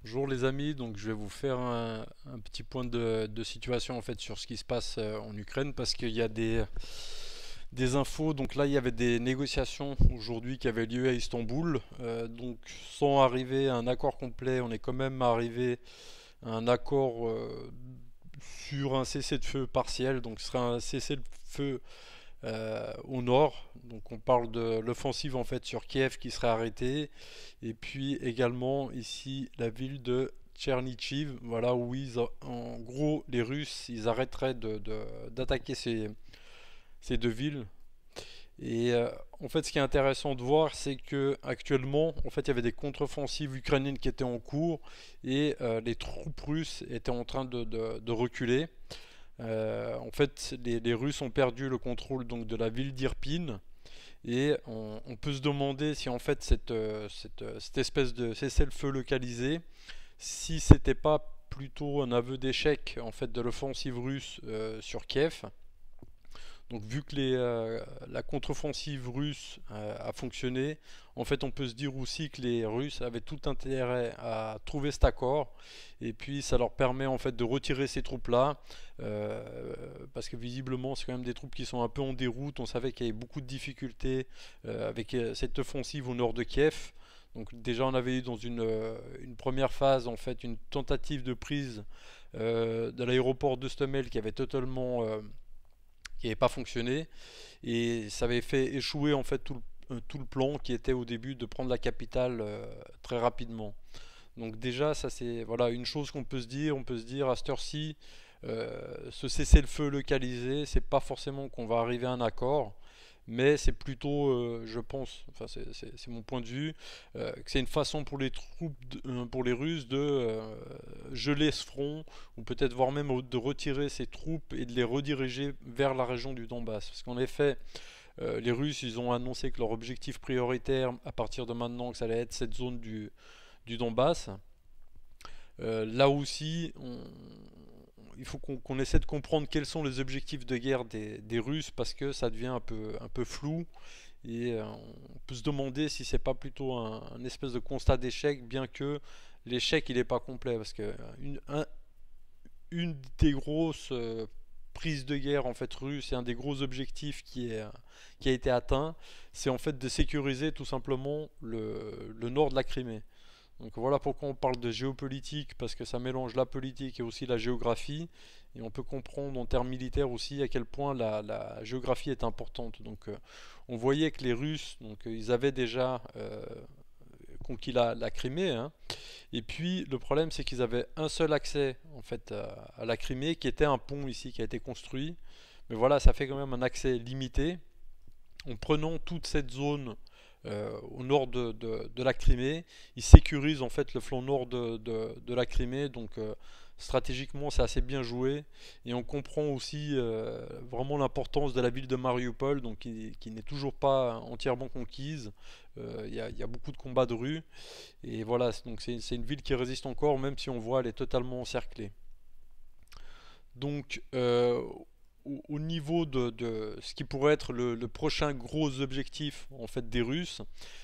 Bonjour les amis, donc je vais vous faire un petit point de situation en fait sur ce qui se passe en Ukraine parce qu'il y a des infos. Donc là il y avait des négociations aujourd'hui qui avaient lieu à Istanbul. Donc sans arriver à un accord complet, on est quand même arrivé à un accord sur un cessez-le-feu partiel. Donc ce sera un cessez-le-feu au nord. Donc on parle de l'offensive en fait sur Kiev qui serait arrêtée. Et puis également ici la ville de Tchernichiv, voilà où en gros les Russes ils arrêteraient d'attaquer ces deux villes. Et en fait ce qui est intéressant de voir c'est que actuellement en fait il y avait des contre-offensives ukrainiennes qui étaient en cours et les troupes russes étaient en train de reculer. En fait, les Russes ont perdu le contrôle donc de la ville d'Irpin et on peut se demander si en fait cette espèce de cessez-le-feu localisé, si c'était pas plutôt un aveu d'échec en fait de l'offensive russe sur Kiev. Donc vu que la contre-offensive russe a fonctionné, en fait on peut se dire aussi que les Russes avaient tout intérêt à trouver cet accord et puis ça leur permet en fait de retirer ces troupes-là parce que visiblement c'est quand même des troupes qui sont un peu en déroute. On savait qu'il y avait beaucoup de difficultés avec cette offensive au nord de Kiev. Donc déjà on avait eu dans une première phase en fait une tentative de prise de l'aéroport de Stomel qui n'avait pas fonctionné et ça avait fait échouer en fait tout le plan qui était au début de prendre la capitale très rapidement. Donc déjà ça c'est voilà une chose qu'on peut se dire, on peut se dire à cette heure-ci ce cessez-le-feu localisé, c'est pas forcément qu'on va arriver à un accord, mais c'est plutôt, je pense, enfin c'est mon point de vue, que c'est une façon pour les troupes, pour les Russes de geler ce front, ou peut-être voire même de retirer ces troupes et de les rediriger vers la région du Donbass. Parce qu'en effet, les Russes, ils ont annoncé que leur objectif prioritaire, à partir de maintenant, que ça allait être cette zone du Donbass. Là aussi, il faut qu'on essaie de comprendre quels sont les objectifs de guerre des Russes parce que ça devient un peu flou et on peut se demander si c'est pas plutôt un espèce de constat d'échec, bien que l'échec il n'est pas complet parce que une des grosses prises de guerre en fait russe et un des gros objectifs qui a été atteint, c'est en fait de sécuriser tout simplement le nord de la Crimée. Donc voilà pourquoi on parle de géopolitique, parce que ça mélange la politique et aussi la géographie. Et on peut comprendre en termes militaires aussi à quel point la géographie est importante. Donc on voyait que les Russes, donc, ils avaient déjà conquis la Crimée, hein. Et puis le problème c'est qu'ils avaient un seul accès en fait à la Crimée, qui était un pont ici qui a été construit. Mais voilà, ça fait quand même un accès limité. En prenant toute cette zone au nord de la Crimée, ils sécurisent en fait le flanc nord de la Crimée, donc stratégiquement c'est assez bien joué, et on comprend aussi vraiment l'importance de la ville de Mariupol, donc qui n'est toujours pas entièrement conquise. Il y a beaucoup de combats de rue, et voilà, donc c'est une ville qui résiste encore, même si on voit elle est totalement encerclée. Donc, au niveau de ce qui pourrait être le prochain gros objectif en fait des Russes,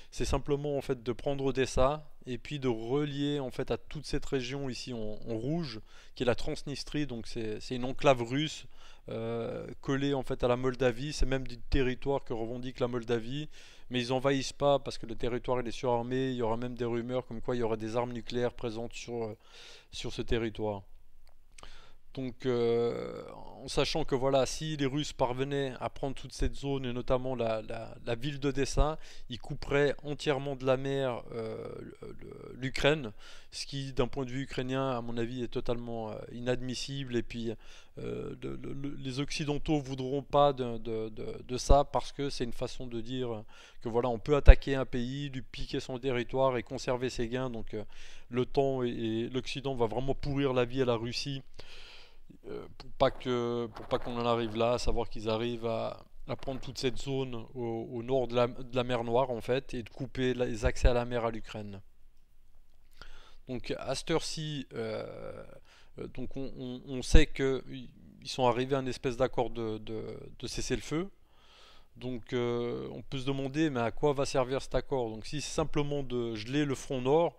c'est simplement en fait de prendre Odessa et puis de relier en fait à toute cette région ici en rouge, qui est la Transnistrie. Donc c'est une enclave russe collée en fait à la Moldavie. C'est même du territoire que revendique la Moldavie, mais ils envahissent pas parce que le territoire il est surarmé. Il y aura même des rumeurs comme quoi il y aurait des armes nucléaires présentes sur ce territoire. Donc, en sachant que voilà, si les Russes parvenaient à prendre toute cette zone et notamment la ville d'Odessa, ils couperaient entièrement de la mer l'Ukraine, ce qui, d'un point de vue ukrainien, à mon avis, est totalement inadmissible. Et puis, les Occidentaux voudront pas de ça parce que c'est une façon de dire que voilà, on peut attaquer un pays, lui piquer son territoire et conserver ses gains. Donc, l'OTAN et l'Occident va vraiment pourrir la vie à la Russie pour pas qu'on en arrive là, à savoir qu'ils arrivent à prendre toute cette zone au nord de la mer Noire en fait et de couper les accès à la mer à l'Ukraine. Donc à cette heure-ci, donc on sait qu'ils sont arrivés à une espèce d'accord de cessez-le-feu. Donc on peut se demander mais à quoi va servir cet accord. Donc si c'est simplement de geler le front nord,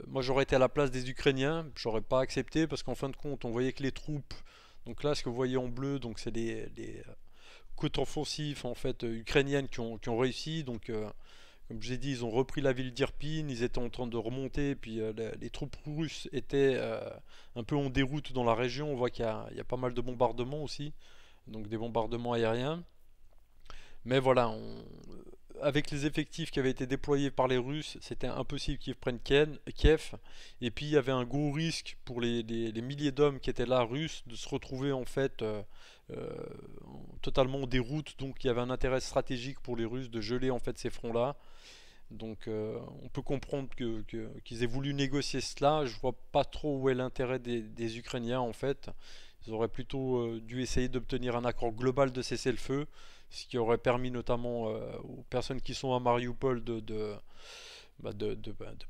Moi j'aurais été à la place des Ukrainiens, j'aurais pas accepté parce qu'en fin de compte on voyait que les troupes, donc là ce que vous voyez en bleu, donc c'est les côtes offensives en fait ukrainiennes qui ont réussi. Donc comme j'ai dit, ils ont repris la ville d'Irpin, ils étaient en train de remonter, puis les troupes russes étaient un peu en déroute dans la région. On voit qu'il y a pas mal de bombardements aussi, donc des bombardements aériens. Mais voilà, avec les effectifs qui avaient été déployés par les Russes, c'était impossible qu'ils prennent Kiev. Et puis il y avait un gros risque pour les milliers d'hommes qui étaient là russes de se retrouver en fait euh, totalement en déroute. Donc il y avait un intérêt stratégique pour les Russes de geler en fait ces fronts-là. Donc on peut comprendre qu'ils aient voulu négocier cela. Je vois pas trop où est l'intérêt des Ukrainiens en fait. Ils auraient plutôt dû essayer d'obtenir un accord global de cessez-le-feu, ce qui aurait permis notamment aux personnes qui sont à Mariupol de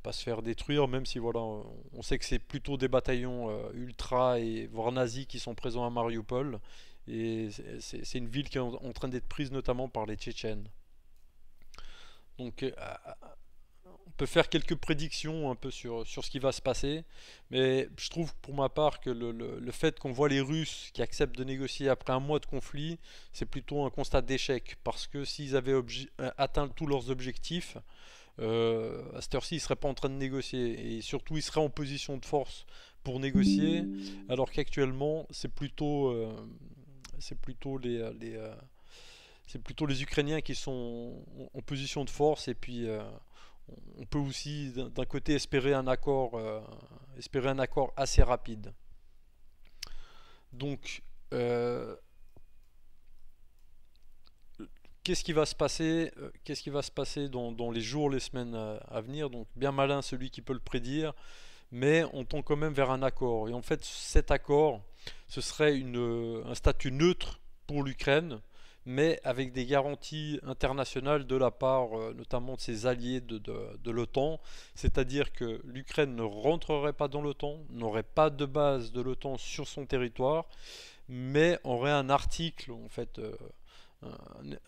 pas se faire détruire, même si voilà, on sait que c'est plutôt des bataillons ultra et voire nazis qui sont présents à Mariupol. Et c'est une ville qui est en train d'être prise notamment par les Tchétchènes. Donc on peut faire quelques prédictions un peu sur ce qui va se passer, mais je trouve pour ma part que le fait qu'on voit les Russes qui acceptent de négocier après un mois de conflit, c'est plutôt un constat d'échec, parce que s'ils avaient atteint tous leurs objectifs, à cette heure-ci, ils ne seraient pas en train de négocier, et surtout ils seraient en position de force pour négocier, alors qu'actuellement c'est plutôt les Ukrainiens qui sont en position de force. Et puis on peut aussi d'un côté espérer un accord assez rapide. Donc qu'est-ce qui va se passer dans les jours, les semaines à venir? Donc bien malin celui qui peut le prédire, mais on tend quand même vers un accord. Et en fait cet accord, ce serait un statut neutre pour l'Ukraine, mais avec des garanties internationales de la part notamment de ses alliés de l'OTAN, c'est-à-dire que l'Ukraine ne rentrerait pas dans l'OTAN, n'aurait pas de base de l'OTAN sur son territoire, mais aurait un article, en fait, une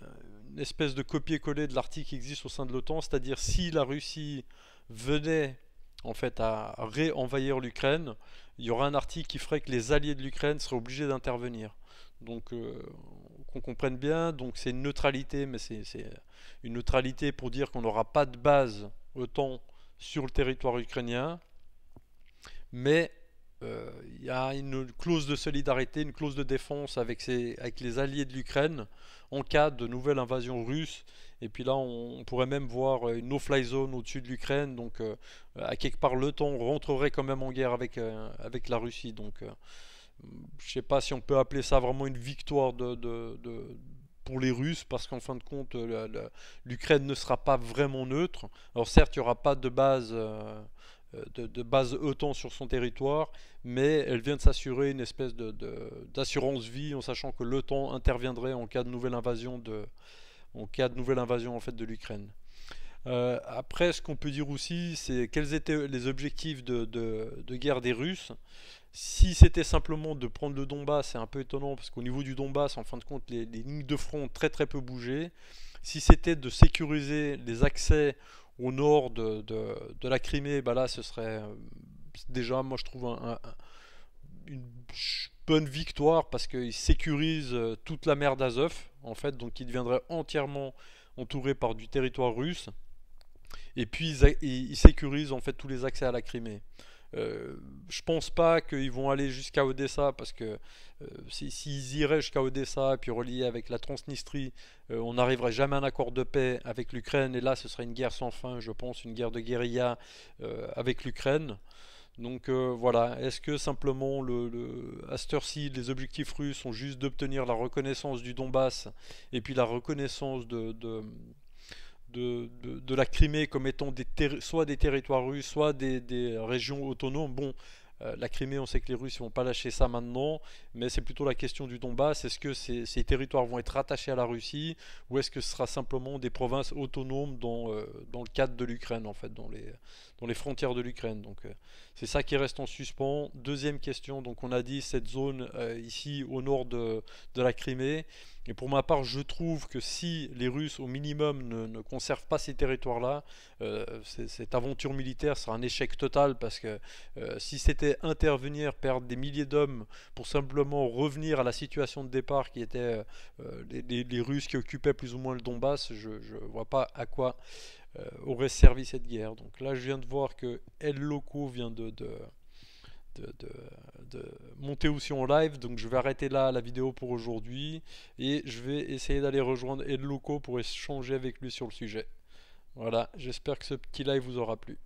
espèce de copier-coller de l'article qui existe au sein de l'OTAN, c'est-à-dire si la Russie venait en fait à réenvahir l'Ukraine, il y aura un article qui ferait que les alliés de l'Ukraine seraient obligés d'intervenir. Donc qu'on comprenne bien, donc c'est une neutralité, mais c'est une neutralité pour dire qu'on n'aura pas de base OTAN sur le territoire ukrainien, mais il y a une clause de solidarité, une clause de défense avec les alliés de l'Ukraine en cas de nouvelle invasion russe. Et puis là, on pourrait même voir une no-fly zone au-dessus de l'Ukraine. Donc, à quelque part, l'OTAN rentrerait quand même en guerre avec la Russie. Donc, je ne sais pas si on peut appeler ça vraiment une victoire pour les Russes, parce qu'en fin de compte, l'Ukraine ne sera pas vraiment neutre. Alors certes, il n'y aura pas de base OTAN sur son territoire, mais elle vient de s'assurer une espèce d'assurance vie en sachant que l'OTAN interviendrait en cas de nouvelle invasion en fait de l'Ukraine. Après, ce qu'on peut dire aussi, c'est quels étaient les objectifs de guerre des Russes. Si c'était simplement de prendre le Donbass, c'est un peu étonnant parce qu'au niveau du Donbass, en fin de compte, les lignes de front ont très très peu bougé. Si c'était de sécuriser les accès au nord de la Crimée, bah là ce serait déjà, moi je trouve, une bonne victoire parce qu'ils sécurisent toute la mer d'Azov, en fait, donc ils deviendraient entièrement entourés par du territoire russe. Et puis ils sécurisent en fait tous les accès à la Crimée. Je pense pas qu'ils vont aller jusqu'à Odessa parce que s'ils iraient jusqu'à Odessa et puis reliés avec la Transnistrie, on n'arriverait jamais à un accord de paix avec l'Ukraine et là ce serait une guerre sans fin, je pense, une guerre de guérilla avec l'Ukraine. Donc voilà, est-ce que simplement à cette heure-ci les objectifs russes sont juste d'obtenir la reconnaissance du Donbass et puis la reconnaissance de la Crimée comme étant soit des territoires russes, soit des régions autonomes. Bon, la Crimée, on sait que les Russes ne vont pas lâcher ça maintenant, mais c'est plutôt la question du Donbass. Est-ce que ces territoires vont être rattachés à la Russie ou est-ce que ce sera simplement des provinces autonomes dans le cadre de l'Ukraine, en fait, dans les frontières de l'Ukraine. Donc c'est ça qui reste en suspens. Deuxième question, donc on a dit cette zone ici au nord de la Crimée. Et pour ma part, je trouve que si les Russes, au minimum, ne conservent pas ces territoires-là, cette aventure militaire sera un échec total parce que si c'était intervenir, perdre des milliers d'hommes pour simplement revenir à la situation de départ qui était les Russes qui occupaient plus ou moins le Donbass, je ne vois pas à quoi aurait servi cette guerre. Donc là, je viens de voir que El Loco vient de, de, de monter aussi en live, donc je vais arrêter là la vidéo pour aujourd'hui et je vais essayer d'aller rejoindre El Loco pour échanger avec lui sur le sujet. Voilà, j'espère que ce petit live vous aura plu.